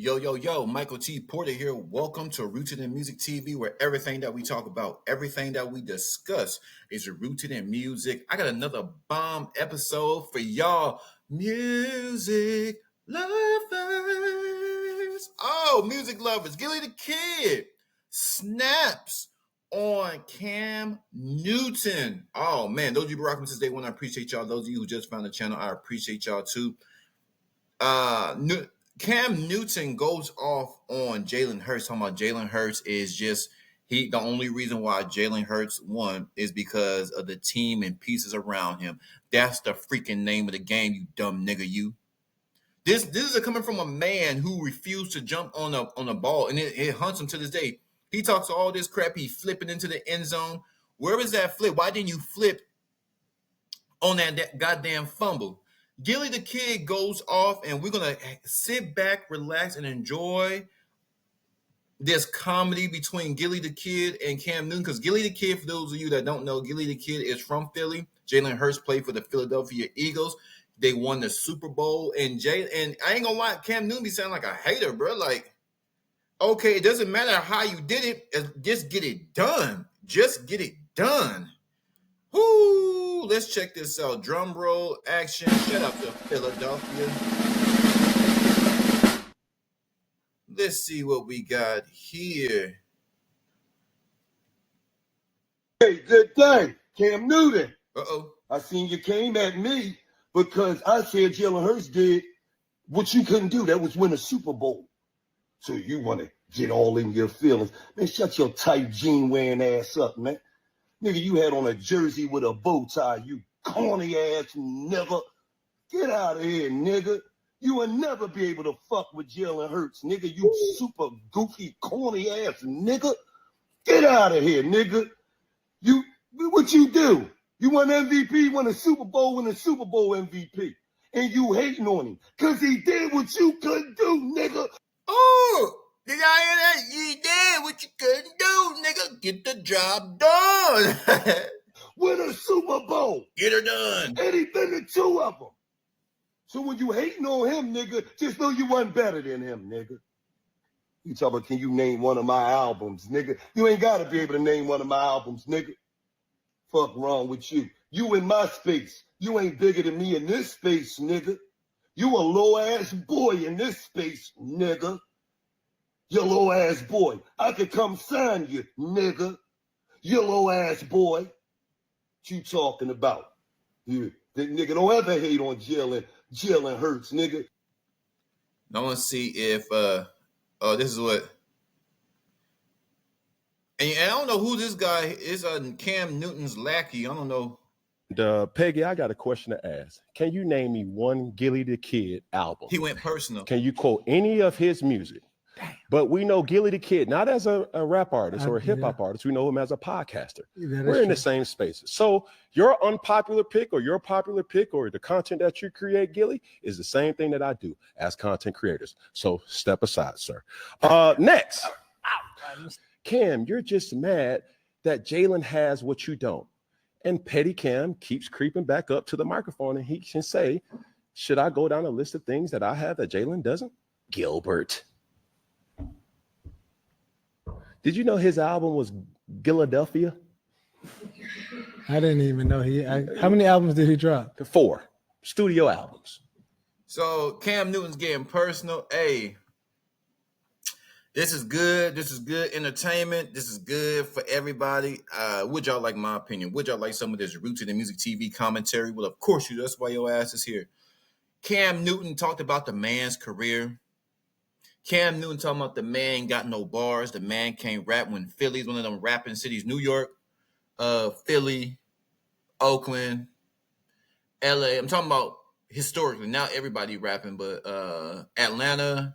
Yo, yo, yo, Michael T. Porter here. Welcome to Rooted in Music TV, where everything that we talk about, everything that we discuss is rooted in music. I got another bomb episode for y'all, music lovers. Oh, music lovers. Gillie the Kid snaps on Cam Newton. Oh, man, those of you who rocking since day one, I appreciate y'all. Those of you who just found the channel, I appreciate y'all too. Cam Newton goes off on Jalen Hurts, talking about Jalen Hurts is just the only reason why Jalen Hurts won is because of the team and pieces around him. That's the freaking name of the game, you dumb nigga, you. This is coming from a man who refused to jump on a ball, and it hunts him to this day. He talks all this crap, he flipping into the end zone. Where was that flip? Why didn't you flip on that goddamn fumble? Gillie the Kid goes off, and we're going to sit back, relax, and enjoy this comedy between Gillie the Kid and Cam Newton. Because Gillie the Kid, for those of you that don't know, Gillie the Kid is from Philly. Jalen Hurts played for the Philadelphia Eagles. They won the Super Bowl. And I ain't going to lie, Cam Newton be sounding like a hater, bro. Like, okay, it doesn't matter how you did it. Just get it done. Just get it done. Whoo, let's check this out. Drum roll, action. Shut up to Philadelphia. Let's see what we got here. Hey, good thing, Cam Newton. Uh-oh. I seen you came at me because I said Jalen Hurts did what you couldn't do. That was win a Super Bowl. So you want to get all in your feelings. Man, shut your tight jean wearing ass up, man. Nigga, you had on a jersey with a bow tie, you corny ass nigga. Get out of here, nigga. You will never be able to fuck with Jalen Hurts, nigga. You super goofy, corny ass nigga. Get out of here, nigga. What you do? You won MVP, won a Super Bowl, win a Super Bowl MVP. And you hating on him. Because he did what you couldn't do, nigga. Oh! Did I hear that? You did what you couldn't do, nigga. Get the job done. Win a Super Bowl. Get her done. And he been to two of them. So when you hating on him, nigga, just know you wasn't better than him, nigga. You talk about, can you name one of my albums, nigga? You ain't got to be able to name one of my albums, nigga. Fuck wrong with you. You in my space. You ain't bigger than me in this space, nigga. You a low-ass boy in this space, nigga. You low-ass boy. I could come sign you, nigga. You low-ass boy. What you talking about? You, nigga, don't ever hate on Jalen Hurts, nigga. I want to see if, this is what. And I don't know who this guy is, Cam Newton's lackey. I don't know. Peggy, I got a question to ask. Can you name me one Gillie the Kid album? He went personal. Can you quote any of his music? Damn. But we know Gillie the Kid not as a rap artist or a hip-hop artist. We know him as a podcaster. We're in the same spaces. So your unpopular pick or your popular pick or the content that you create, Gillie, is the same thing that I do as content creators. So step aside, sir. Next. Cam, you're just mad that Jalen has what you don't. And Petty Cam keeps creeping back up to the microphone and he can say, should I go down a list of things that I have that Jalen doesn't? Gilbert. Did you know his album was Philadelphia? I didn't even know how many albums did he drop? 4 studio albums. So Cam Newton's getting personal. Hey, this is good. This is good entertainment. This is good for everybody. Would y'all like my opinion? Would y'all like some of this Rooted in Music TV commentary? Well, of course you do. That's why your ass is here. Cam Newton talked about the man's career. Cam Newton talking about the man got no bars. The man can't rap when Philly's one of them rapping cities. New York, Philly, Oakland, LA. I'm talking about historically. Not everybody rapping, but Atlanta,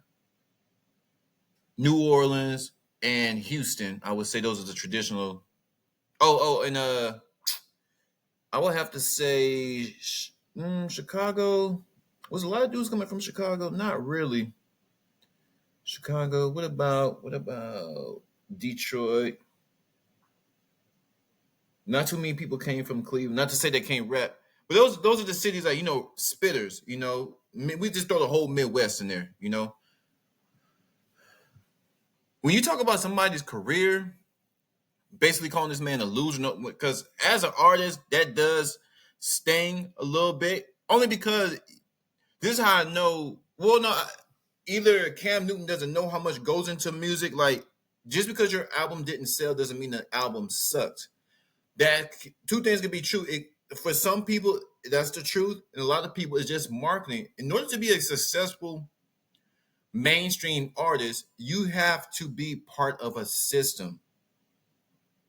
New Orleans, and Houston. I would say those are the traditional. And I would have to say Chicago. Was a lot of dudes coming from Chicago? Not really. Chicago. What about Detroit? Not too many people came from Cleveland. Not to say they can't rap, but those are the cities that spitters. We just throw the whole Midwest in there. when you talk about somebody's career, basically calling this man a loser, because as an artist, that does sting a little bit. Only because this is how I know. Well, no, either Cam Newton doesn't know how much goes into music. Like, just because your album didn't sell doesn't mean the album sucks. That two things can be true. For some people, that's the truth, and a lot of people, it's just marketing. In order to be a successful mainstream artist, you have to be part of a system.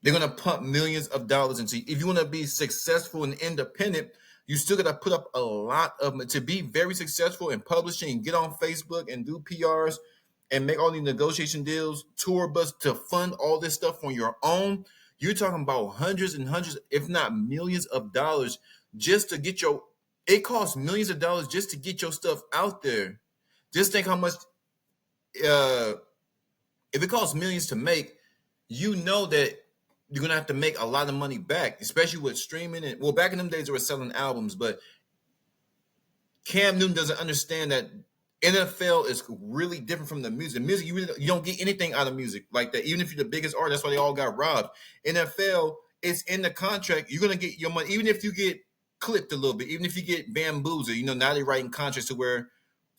They're gonna pump millions of dollars into you. If you want to be successful and independent, you still gotta put up a lot of to be very successful in publishing and get on Facebook and do PRs and make all these negotiation deals, tour bus to fund all this stuff on your own. You're talking about hundreds and hundreds, if not millions of dollars just to get your. It costs millions of dollars just to get your stuff out there. Just think how much. If it costs millions to make, you know that you're gonna have to make a lot of money back, especially with streaming. And well, back in them days, they were selling albums, but Cam Newton doesn't understand that NFL is really different from the music. Music, you don't get anything out of music like that. Even if you're the biggest artist, that's why they all got robbed. NFL, it's in the contract. You're gonna get your money, even if you get clipped a little bit, even if you get bamboozled. You know, now they're writing contracts to where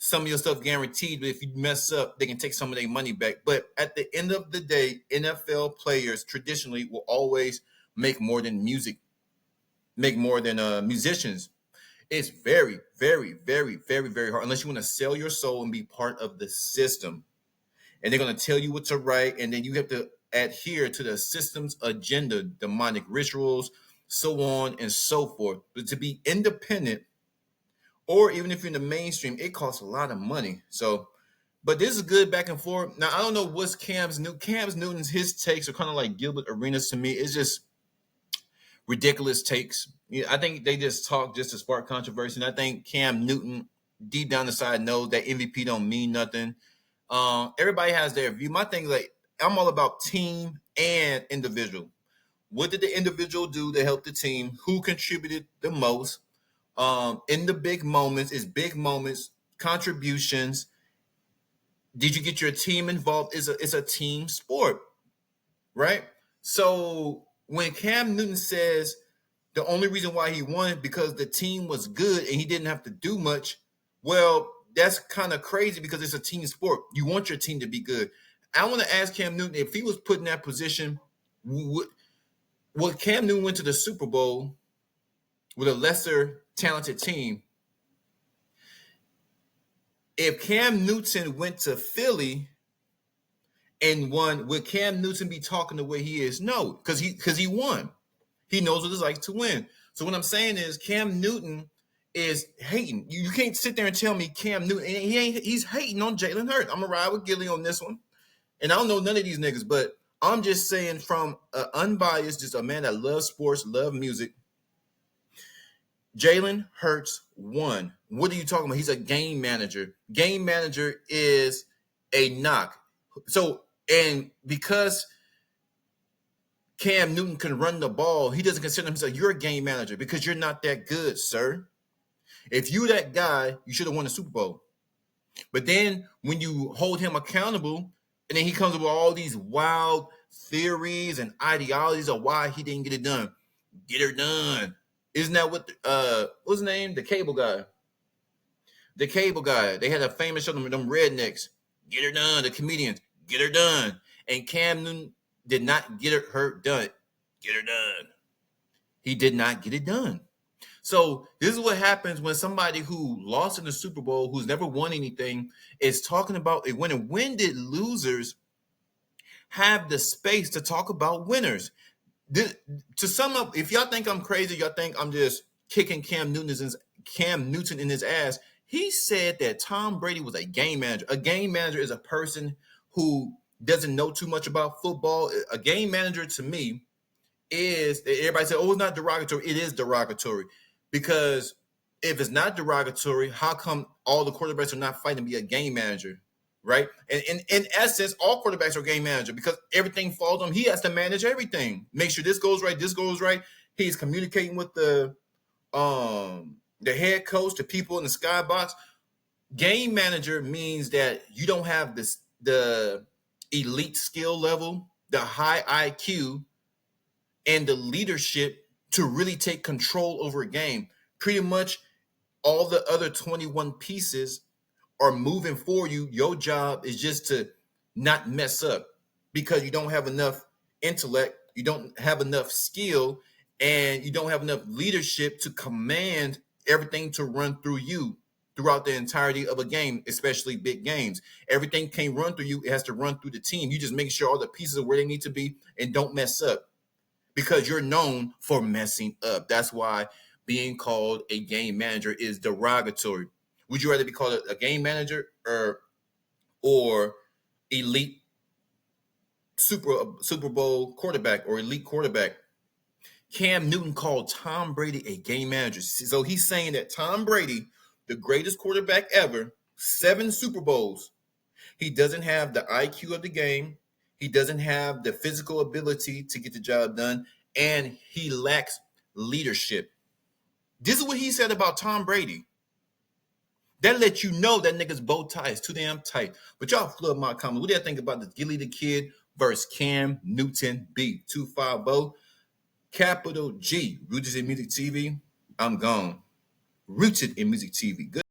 some of your stuff guaranteed, but if you mess up, they can take some of their money back. But at the end of the day, NFL players traditionally will always make more than music, make more than musicians. It's very, very, very, very, very hard unless you want to sell your soul and be part of the system. And they're going to tell you what to write, and then you have to adhere to the system's agenda, demonic rituals, so on and so forth. But to be independent, or even if you're in the mainstream, it costs a lot of money. So, but this is good back and forth. Now, I don't know what's Cam's Newton's, his takes are kind of like Gilbert Arenas to me. It's just ridiculous takes. Yeah, I think they just talk just to spark controversy. And I think Cam Newton, deep down inside, knows that MVP don't mean nothing. Everybody has their view. My thing is like, I'm all about team and individual. What did the individual do to help the team? Who contributed the most? In the big moments, contributions. Did you get your team involved? It's a team sport, right? So when Cam Newton says the only reason why he won because the team was good and he didn't have to do much, well, that's kind of crazy because it's a team sport. You want your team to be good. I want to ask Cam Newton, if he was put in that position, would Cam Newton went to the Super Bowl with a lesser talented team? If Cam Newton went to Philly and won, would Cam Newton be talking the way he is? No, because he won. He knows what it's like to win. So what I'm saying is Cam Newton is hating. You can't sit there and tell me Cam Newton, he's hating on Jalen Hurts. I'm gonna ride with Gillie on this one. And I don't know none of these niggas, but I'm just saying from unbiased, just a man that loves sports, loves music. Jalen Hurts won. What are you talking about? He's a game manager. Game manager is a knock. So, and because Cam Newton can run the ball, he doesn't consider himself, you're a game manager because you're not that good, sir. If you're that guy, you should have won the Super Bowl. But then when you hold him accountable, and then he comes up with all these wild theories and ideologies of why he didn't get it done. Get her done. Isn't that what what's his name? The cable guy. The cable guy. They had a famous show, them rednecks. Get her done. The comedians. Get her done. And Cam Newton did not get her done. Get her done. He did not get it done. So this is what happens when somebody who lost in the Super Bowl, who's never won anything, is talking about it winning. When did losers have the space to talk about winners? To sum up, if y'all think I'm crazy, y'all think I'm just kicking Cam Newton in his ass. He said that Tom Brady was a game manager. A game manager is a person who doesn't know too much about football. A game manager to me is, everybody said, oh, it's not derogatory. It is derogatory. Because if it's not derogatory, how come all the quarterbacks are not fighting to be a game manager? Right? And in essence, all quarterbacks are game manager because everything falls on him. He has to manage everything. Make sure this goes right. He's communicating with the head coach, the people in the skybox. Game manager means that you don't have the elite skill level, the high IQ, and the leadership to really take control over a game. Pretty much all the other 21 pieces are moving for you. Your job is just to not mess up because you don't have enough intellect, you don't have enough skill, and you don't have enough leadership to command everything to run through you throughout the entirety of a game, especially big games. Everything can't run through you. It has to run through the team. You just make sure all the pieces are where they need to be and don't mess up because you're known for messing up. That's why being called a game manager is derogatory. Would you rather be called a game manager or elite Super Bowl quarterback or elite quarterback? Cam Newton called Tom Brady a game manager. So he's saying that Tom Brady, the greatest quarterback ever, 7 Super Bowls, he doesn't have the IQ of the game. He doesn't have the physical ability to get the job done, and he lacks leadership. This is what he said about Tom Brady. That lets you know that nigga's bow tie is too damn tight. But y'all flood my comments. What do you think about this Gillie the Kid versus Cam Newton B? 250 capital G. Rooted in Music TV. I'm gone. Rooted in Music TV. Good.